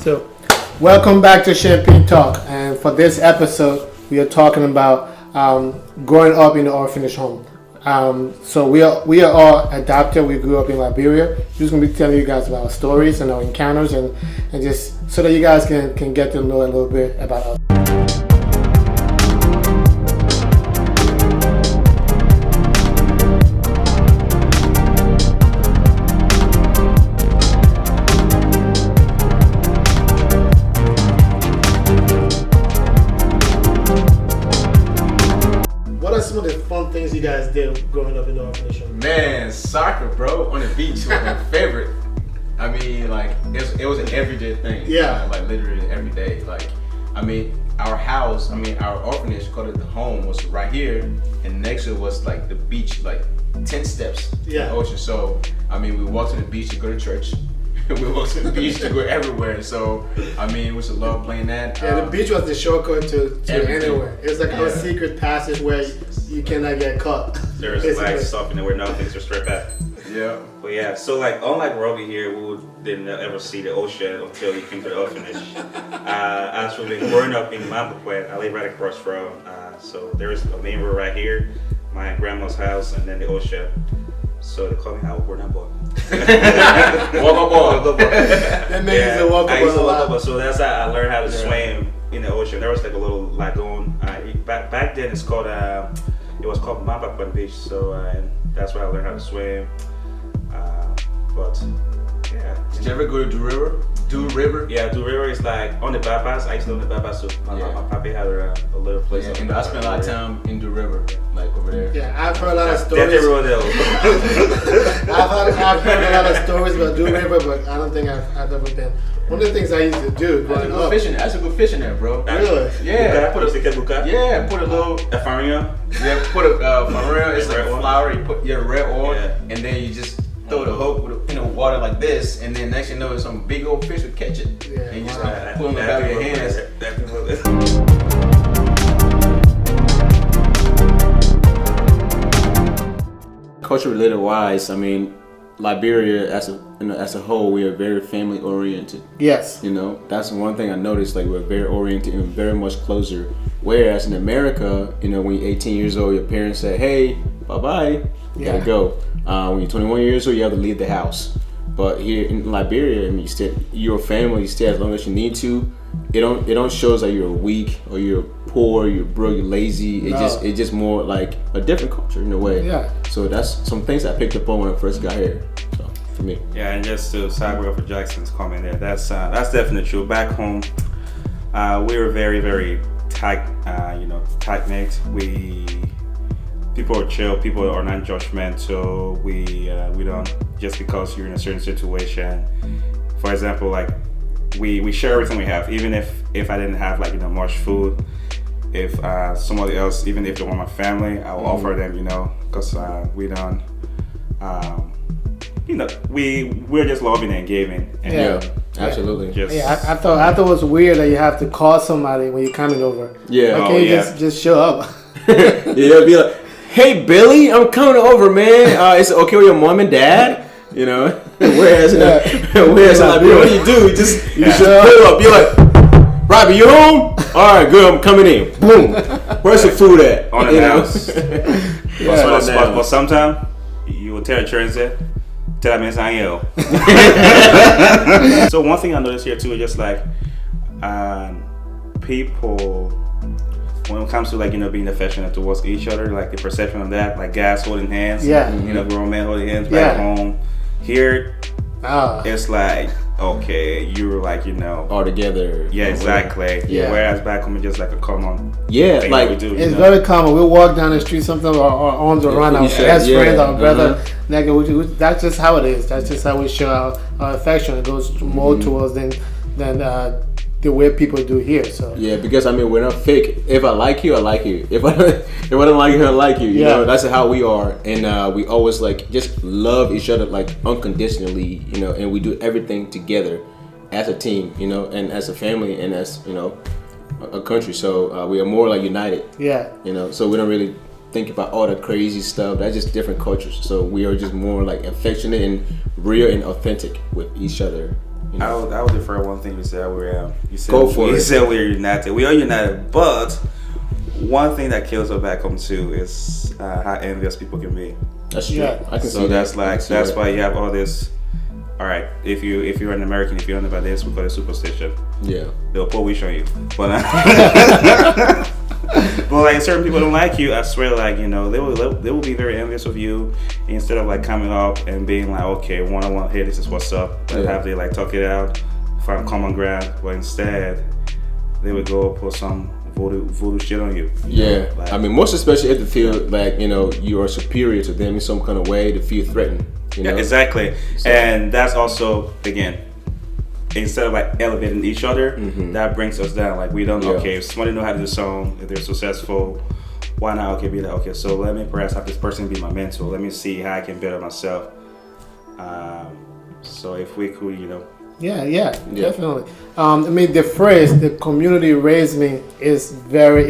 So, welcome back to Champagne Talk. And for this episode, we are talking about growing up in an orphanage home. So we are all adopted. We grew up in Liberia. Just gonna be telling you guys about our stories and our encounters, and just so that you guys can get to know a little bit about us. Some of the fun things you guys did growing up in the orphanage home? Man, soccer, bro, on the beach was my favorite. I mean, like, it was an everyday thing. Yeah. Like, literally every day. Like, I mean, our house, our orphanage, called it the home, was right here, and next to it was, like, the beach, like, 10 steps to the ocean. So, I mean, we walked to the beach to go to church. We walked to the beach to go everywhere. So, I mean, it was a love playing that. Yeah, the beach was the shortcut to anywhere. It was like a secret passage where you cannot get caught. There's like stuff in there where nothing's just straight back. Yeah. But yeah, so like unlike Robbie here, we didn't ever see the ocean until he came to the orphanage. As we've been growing up in Mampaquet, I live right across from. So there's a main road right here, my grandma's house, and then the ocean. So they call me Burna Boy. Walk up. That means a walk I used to walk up. up. So that's how I learned how to swim in the ocean. There was like a little lagoon. Back then it's called it was called Mampaquet Beach. So that's where I learned how to swim. But yeah. Did you ever go to Do River? Yeah, Do River is like on the bypass. I used to live on the bypass, so my papi had a little place. Yeah, and I spent a lot of time in Do River, like over there. Yeah, I've heard a lot of stories. That's the road I've heard a lot of stories about Do River, but I don't think I've ever been. One of the things I used to do growing up. That's a good fishing there, bro. Really? Yeah. Put a little. A farinha. Yeah, put a farina. It's like Red a oil. flour. You put your red oil, Yeah. and then you just throw the hook in the water like this, and then next you know, some big old fish will catch it. Yeah, And you just wow. pull in the back of your hands. Culture related wise, I mean, Liberia as a whole, we are very family oriented. Yes. You know, that's one thing I noticed. Like, we're very oriented and very much closer. Whereas in America, you know, when you're 18 years old, your parents say, "Hey, bye bye, you gotta go." When you're 21 years old, you have to leave the house. But here in Liberia, I mean, you're a family. You stay as long as you need to. It don't show that you're weak or you're poor, you're broke, you're lazy. It's just more like a different culture in a way. Yeah. So that's some things I picked up on when I first got here. So for me. Yeah, and just to segue off of Jackson's comment there, that's definitely true. Back home, we were very, very tight knit. People are chill. People are not judgmental. We don't, just because you're in a certain situation. For example, like we share everything we have. Even if I didn't have much food, if somebody else, even if they want my family, I will offer them. Because we don't. We're just loving and giving. And Yeah. Absolutely. I thought it was weird that you have to call somebody when you're coming over. Yeah. Why can't you just show up? Yeah, be like, "Hey Billy, I'm coming over, man. Is it okay with your mom and dad?" Whereas like, what do? You show up. You're like, "Robbie, you home? All right, good. I'm coming in. Boom. Where's the food at?" On the house. But sometimes you will tell the church that. Tell me it's not you. So one thing I noticed here too is just like people, when it comes to being affectionate towards each other, like the perception of that, like guys holding hands, grown men holding hands back home. Here, it's like, okay, you're all together. Yeah, exactly. Yeah. Whereas back home, it's just like a common thing that we do. It's very common. We walk down the street, sometimes our arms around our best friend, our brother. That's just how it is. That's just how we show our affection. It goes more towards than the way people do here. So yeah, because we're not fake. If I like you, I like you. If I don't like you, I like you. You know, that's how we are, and we always just love each other unconditionally. And we do everything together as a team. And as a family, and as a country. So we are more united. Yeah. So we don't really think about all the crazy stuff. That's just different cultures. So we are just more affectionate and real and authentic with each other. You know? I would defer one thing you said. Go for it. You said we're united. We are united, but one thing that kills us back home too is how envious people can be. That's true. Yeah. I can So see that's that. like that's why you have all this. All right, if you're an American, if you don't know about this, we call it superstition. Yeah. They'll put wish on you, but but like certain people don't like you. I swear, like they will be very envious of you. Instead of like coming up and being like, okay, one-on-one, hey, this is what's up. But have they like talk it out, find common ground. But instead, they would go put some voodoo shit on you. Yeah, like, I mean, most especially if they feel like you are superior to them in some kind of way, to feel threatened. Yeah, exactly. So, and that's also again, instead of like elevating each other, that brings us down. Like we don't okay, if somebody know how to do something, if they're successful, why not be like, okay, so let me perhaps have this person be my mentor. Let me see how I can better myself. So if we could, Yeah, definitely. I mean, the phrase "the community raised me" is very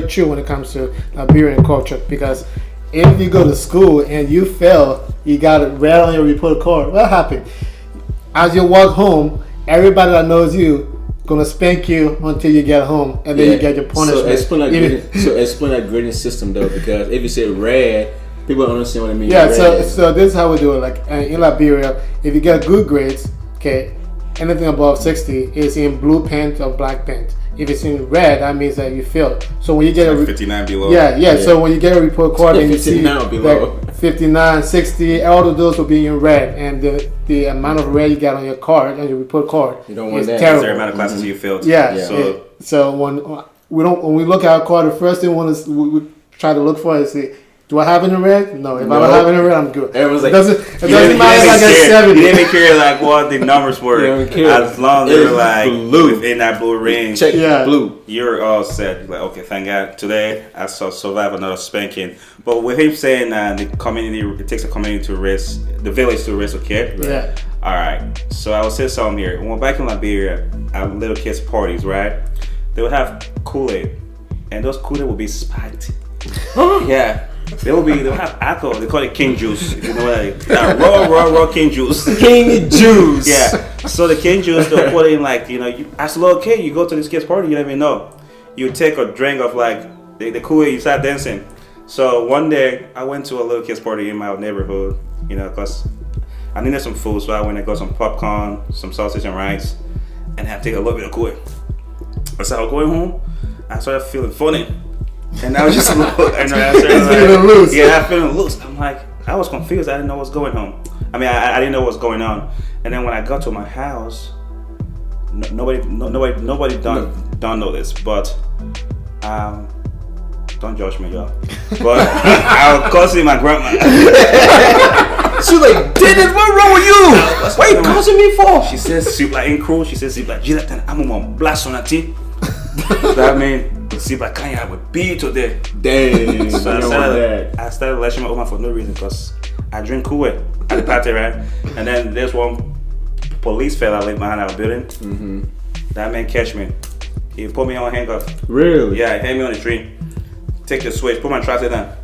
true when it comes to Liberian culture, because if you go to school and you fail, you got it red on your report card. What happened? As you walk home, everybody that knows you gonna spank you until you get home, and then you get your punishment. So explain that grading system though, because if you say red, people don't understand what it means. Yeah, so this is how we do it. Like in Liberia, if you get good grades, okay, anything above 60 is in blue pen or black pen. If it's in red, that means that you failed. So when you get like 59 below. Yeah. So when you get a report card and you see below. like 59, 60, all of those will be in red, and the amount of red you got on your card, on your report card, you don't want is that. terrible. Is there amount of classes you failed? Yeah. So when we look at our card, the first thing we try to look for is do I have any red? No. If I don't have any red, I'm good. Everyone's like, it doesn't matter if I get 70. You didn't even care like what the numbers were. As long as they're like blue. within that blue range. Check blue. You're all set. Like, okay, thank God. Today I survive another spanking. But with him saying the community, it takes a community to raise, the village to raise a kid. Right? Yeah. All right. So I will say something here. When back in Liberia, at little kids' parties, right? They would have Kool-Aid, and those Kool-Aid would be spiked. Yeah. They'll have alcohol. They call it king juice. If you know that raw king juice. King juice. Yeah. So the king juice, they'll put in like as a little kid, you go to this kid's party, you don't even know. You take a drink of like the Kool-Aid, you start dancing. So one day I went to a little kid's party in my neighborhood, because I needed some food, so I went and got some popcorn, some sausage and rice, and I take a little bit of Kool-Aid. As I was going home, I started feeling funny. And I was just feeling loose. Yeah, I'm feeling loose. I'm like, I was confused. I didn't know what's going on. I mean, I didn't know what's going on. And then when I got to my house, nobody don't know this, but don't judge me, y'all. But I was cussing my grandma. She was like, Dennis, what's wrong with you? What are you cussing me for? She says, "Sleep like in crew." She says, "Sleep like Jonathan. I'm gonna blast on her teeth." That means. See, but I can't have a beat today. Dang. So I started lashing my Oma for no reason, because I drink Kool-Aid at the party, right? And then there's one police fella left behind our building. Mm-hmm. That man catch me. He put me on handcuff. Really? Yeah, he hang me on the tree. Take the switch, put my trousers down.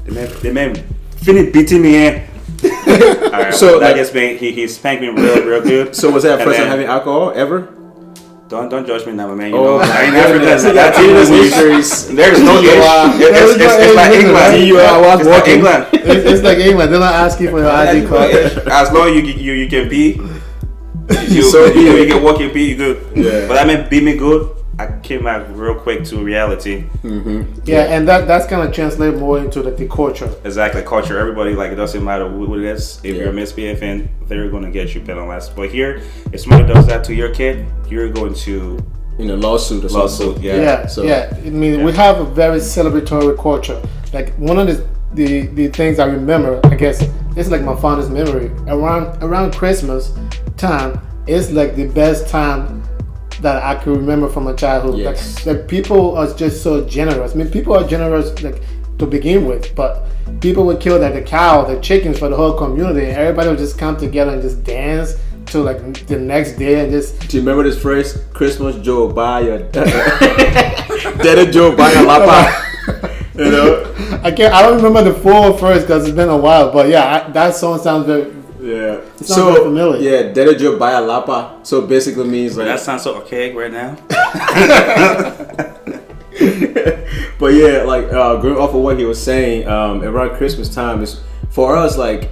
The man finished beating me in. Alright, so that just means he spanked me real good. So was that first time having alcohol ever? Don't judge me now, man. I ain't African. There's no It's like England. It's like England. It's like England. They're not asking for your ID card. As long as you can pee, you can walk and pee, you good. Yeah. But that meant beat me good. I came back real quick to reality. Mm-hmm. Yeah, and that's kind of translate more into the culture. Exactly, culture. Everybody, like, it doesn't matter what it is. If you're misbehaving, they're going to get you penalized. But here, if somebody does that to your kid, you're going to lawsuit or something. Yeah. I mean, we have a very celebratory culture. Like one of the things I remember, I guess it's like my fondest memory. Around Christmas time, it's like the best time that I can remember from my childhood. Yes. Like people are just so generous. I mean, people are generous like to begin with, but people would kill like the cow, the chickens for the whole community, and everybody would just come together and just dance till like the next day and just. Do you remember this phrase? Christmas Joe buy your Daddy Joe buy a lapa. I don't remember the full verse because it's been a while, but yeah, that song sounds very. Yeah. It's not very familiar. Yeah, Derecho Baya Lapa. So basically means like That sounds so archaic right now. But yeah, like going off of what he was saying, around Christmas time is for us like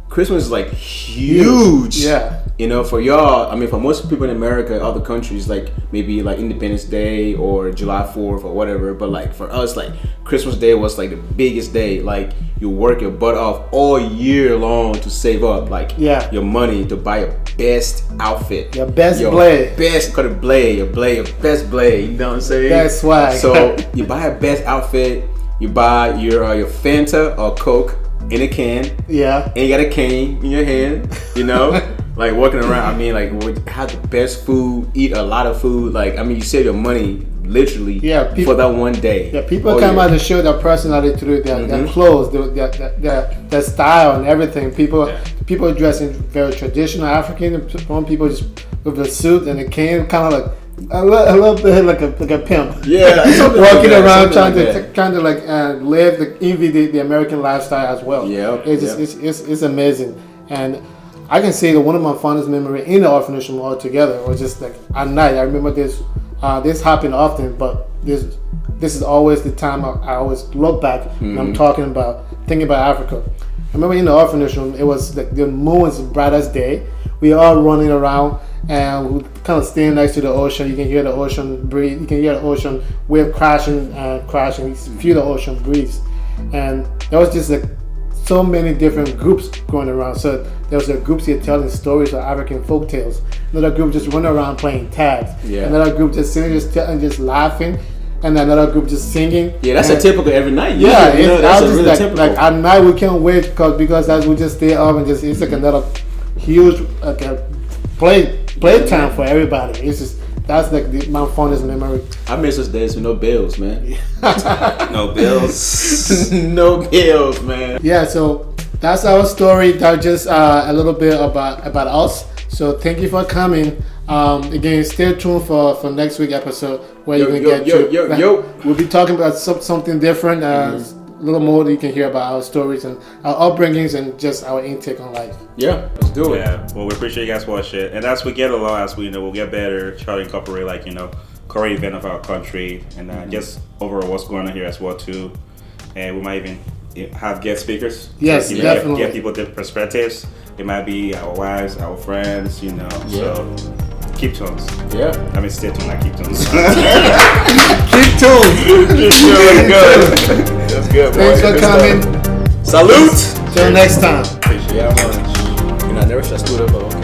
Christmas is like huge. Yeah. You know, for y'all, I mean, for most people in America, other countries, like maybe like Independence Day or July 4th or whatever. But like for us, like Christmas Day was like the biggest day. Like you work your butt off all year long to save up, like your money to buy your best outfit, your best blade, best cut of blade, your best blade. You know what I'm saying? That's why. So you buy a best outfit. You buy your Fanta or Coke in a can. Yeah. And you got a cane in your hand. You know. Like walking around, I mean, like have the best food, eat a lot of food. Like, I mean, you save your money literally for that one day. Yeah, people come out to show their personality through their clothes, their style and everything. People dressing very traditional African. Some people just with a suit and a cane, kind of like a little bit like a pimp. Yeah, walking around trying to live the American lifestyle as well. Yeah, it's amazing. And I can say that one of my fondest memories in the orphanage home altogether was just like at night. I remember this happened often, but this is always the time I always look back when I'm thinking about Africa. I remember in the orphanage room, it was like the moon was the brightest day. We were all running around and we kind of staying next to the ocean. You can hear the ocean breathe. You can hear the ocean wave crashing. You feel the ocean breeze, and there was just like so many different groups going around. So there was a group here telling stories of African folk tales. Another group just running around playing tags. Yeah. Another group just sitting, just laughing, and another group just singing. Yeah, that's a typical every night. Yeah, that's really typical. Like at night we can't wait because as we just stay up and just it's like another huge play time for everybody. It's just that's like my fondest memory. I miss those days with no bills, man. No bills. No bills, man. Yeah, so that's our story. That's just a little bit about us. So thank you for coming. Again, stay tuned for next week's episode where you're gonna get we'll be talking about something different. A little more that you can hear about our stories and our upbringings and just our intake on life. Yeah, let's do it. Yeah, well, we appreciate you guys watching it. And as we get along, as we we'll get better, try to incorporate current event of our country and just overall what's going on here as well too. And we might even have guest speakers. Yes, definitely. Get people different perspectives. It might be our wives, our friends, So keep tuned. Yeah. I mean, stay tuned, not keep tuned. Keep tuned. Good. That's good, boy. Thanks for coming. Salute. Till next time. Appreciate it. Yeah, man. I never shall stood up, but okay.